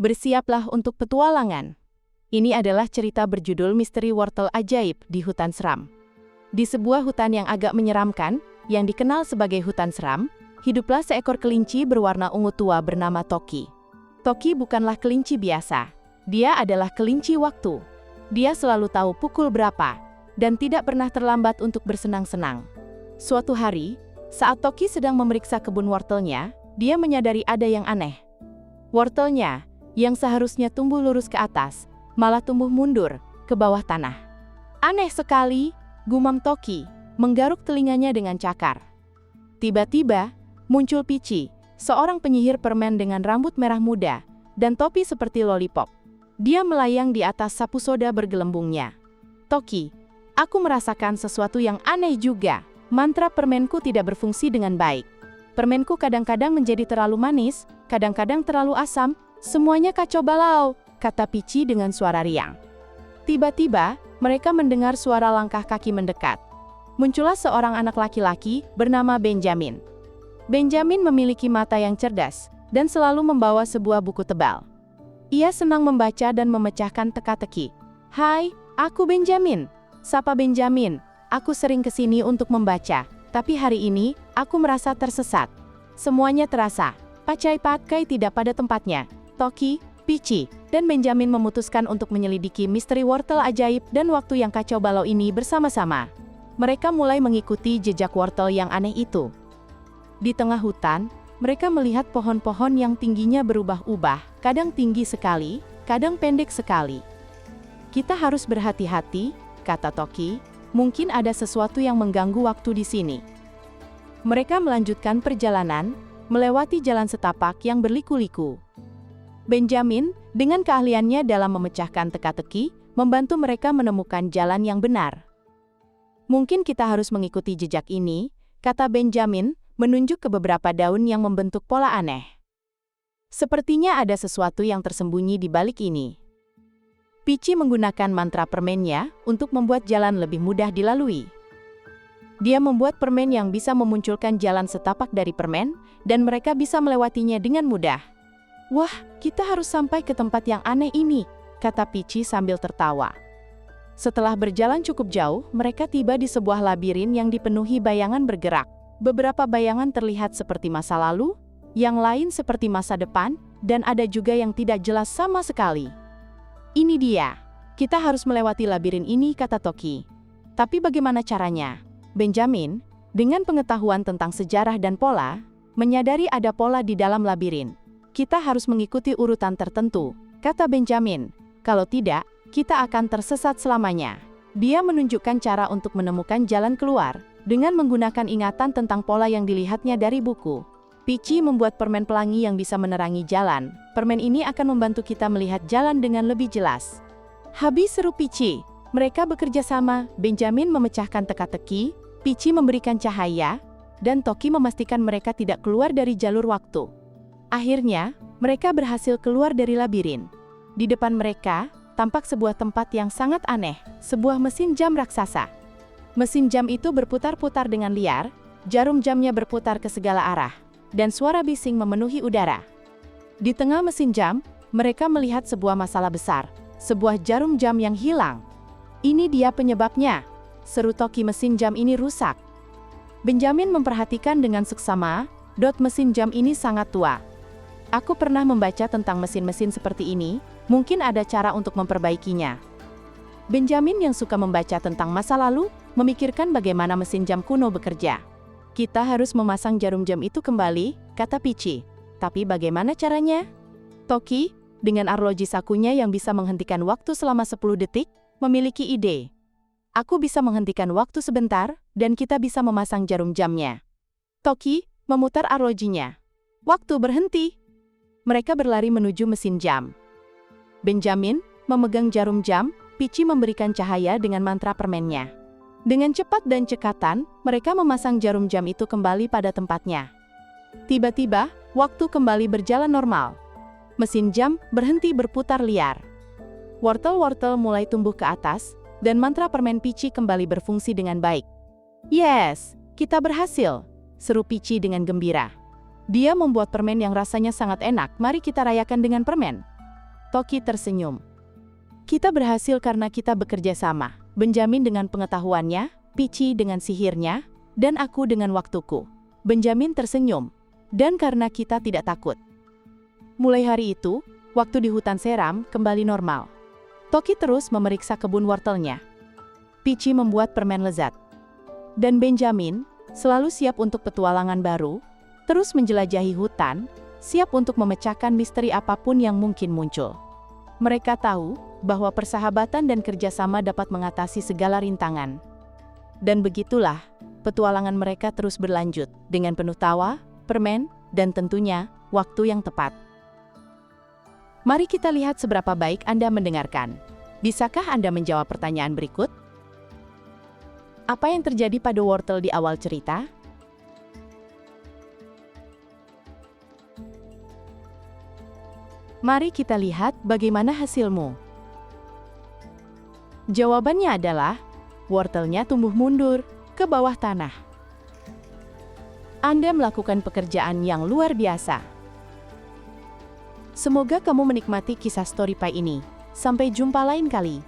Bersiaplah untuk petualangan. Ini adalah cerita berjudul Misteri Wortel Ajaib di Hutan Seram. Di sebuah hutan yang agak menyeramkan, yang dikenal sebagai hutan seram, hiduplah seekor kelinci berwarna ungu tua bernama Toki. Toki bukanlah kelinci biasa. Dia adalah kelinci waktu. Dia selalu tahu pukul berapa, dan tidak pernah terlambat untuk bersenang-senang. Suatu hari, saat Toki sedang memeriksa kebun wortelnya, dia menyadari ada yang aneh. Wortelnya, yang seharusnya tumbuh lurus ke atas, malah tumbuh mundur ke bawah tanah. Aneh sekali, gumam Toki, menggaruk telinganya dengan cakar. Tiba-tiba, muncul Pici, seorang penyihir permen dengan rambut merah muda, dan topi seperti lollipop. Dia melayang di atas sapu soda bergelembungnya. Toki, aku merasakan sesuatu yang aneh juga. Mantra permenku tidak berfungsi dengan baik. Permenku kadang-kadang menjadi terlalu manis, kadang-kadang terlalu asam, semuanya kacau balau, kata Pici dengan suara riang. Tiba-tiba, mereka mendengar suara langkah kaki mendekat. Muncullah seorang anak laki-laki bernama Benjamin. Benjamin memiliki mata yang cerdas, dan selalu membawa sebuah buku tebal. Ia senang membaca dan memecahkan teka-teki. Hai, aku Benjamin. Sapa Benjamin, aku sering kesini untuk membaca, tapi hari ini, aku merasa tersesat. Semuanya terasa, pakai tidak pada tempatnya. Toki, Pici, dan Benjamin memutuskan untuk menyelidiki misteri wortel ajaib dan waktu yang kacau balau ini bersama-sama. Mereka mulai mengikuti jejak wortel yang aneh itu. Di tengah hutan, mereka melihat pohon-pohon yang tingginya berubah-ubah, kadang tinggi sekali, kadang pendek sekali. Kita harus berhati-hati, kata Toki, mungkin ada sesuatu yang mengganggu waktu di sini. Mereka melanjutkan perjalanan, melewati jalan setapak yang berliku-liku. Benjamin, dengan keahliannya dalam memecahkan teka-teki, membantu mereka menemukan jalan yang benar. Mungkin kita harus mengikuti jejak ini, kata Benjamin, menunjuk ke beberapa daun yang membentuk pola aneh. Sepertinya ada sesuatu yang tersembunyi di balik ini. Pici menggunakan mantra permennya untuk membuat jalan lebih mudah dilalui. Dia membuat permen yang bisa memunculkan jalan setapak dari permen, dan mereka bisa melewatinya dengan mudah. Wah, kita harus sampai ke tempat yang aneh ini, kata Pici sambil tertawa. Setelah berjalan cukup jauh, mereka tiba di sebuah labirin yang dipenuhi bayangan bergerak. Beberapa bayangan terlihat seperti masa lalu, yang lain seperti masa depan, dan ada juga yang tidak jelas sama sekali. Ini dia. Kita harus melewati labirin ini, kata Toki. Tapi bagaimana caranya? Benjamin, dengan pengetahuan tentang sejarah dan pola, menyadari ada pola di dalam labirin. Kita harus mengikuti urutan tertentu, kata Benjamin. Kalau tidak, kita akan tersesat selamanya. Dia menunjukkan cara untuk menemukan jalan keluar, dengan menggunakan ingatan tentang pola yang dilihatnya dari buku. Pici membuat permen pelangi yang bisa menerangi jalan. Permen ini akan membantu kita melihat jalan dengan lebih jelas. Habis, seru Pici. Mereka bekerja sama, Benjamin memecahkan teka-teki, Pici memberikan cahaya, dan Toki memastikan mereka tidak keluar dari jalur waktu. Akhirnya, mereka berhasil keluar dari labirin. Di depan mereka, tampak sebuah tempat yang sangat aneh, sebuah mesin jam raksasa. Mesin jam itu berputar-putar dengan liar, jarum jamnya berputar ke segala arah, dan suara bising memenuhi udara. Di tengah mesin jam, mereka melihat sebuah masalah besar, sebuah jarum jam yang hilang. Ini dia penyebabnya, seru Toki, mesin jam ini rusak. Benjamin memperhatikan dengan seksama, mesin jam ini sangat tua. Aku pernah membaca tentang mesin-mesin seperti ini, mungkin ada cara untuk memperbaikinya. Benjamin yang suka membaca tentang masa lalu, memikirkan bagaimana mesin jam kuno bekerja. Kita harus memasang jarum jam itu kembali, kata Pici. Tapi bagaimana caranya? Toki, dengan arloji sakunya yang bisa menghentikan waktu selama 10 detik, memiliki ide. Aku bisa menghentikan waktu sebentar, dan kita bisa memasang jarum jamnya. Toki memutar arlojinya. Waktu berhenti. Mereka berlari menuju mesin jam. Benjamin memegang jarum jam, Pici memberikan cahaya dengan mantra permennya. Dengan cepat dan cekatan, mereka memasang jarum jam itu kembali pada tempatnya. Tiba-tiba, waktu kembali berjalan normal. Mesin jam berhenti berputar liar. Wortel-wortel mulai tumbuh ke atas, dan mantra permen Pici kembali berfungsi dengan baik. Yes, kita berhasil, seru Pici dengan gembira. Dia membuat permen yang rasanya sangat enak, mari kita rayakan dengan permen. Toki tersenyum. Kita berhasil karena kita bekerja sama. Benjamin dengan pengetahuannya, Peachy dengan sihirnya, dan aku dengan waktuku. Benjamin tersenyum. Dan karena kita tidak takut. Mulai hari itu, waktu di hutan seram kembali normal. Toki terus memeriksa kebun wortelnya. Peachy membuat permen lezat. Dan Benjamin, selalu siap untuk petualangan baru, terus menjelajahi hutan, siap untuk memecahkan misteri apapun yang mungkin muncul. Mereka tahu bahwa persahabatan dan kerjasama dapat mengatasi segala rintangan. Dan begitulah, petualangan mereka terus berlanjut, dengan penuh tawa, permen, dan tentunya, waktu yang tepat. Mari kita lihat seberapa baik Anda mendengarkan. Bisakah Anda menjawab pertanyaan berikut? Apa yang terjadi pada wortel di awal cerita? Mari kita lihat bagaimana hasilmu. Jawabannya adalah, wortelnya tumbuh mundur ke bawah tanah. Anda melakukan pekerjaan yang luar biasa. Semoga kamu menikmati kisah StoryPie ini. Sampai jumpa lain kali.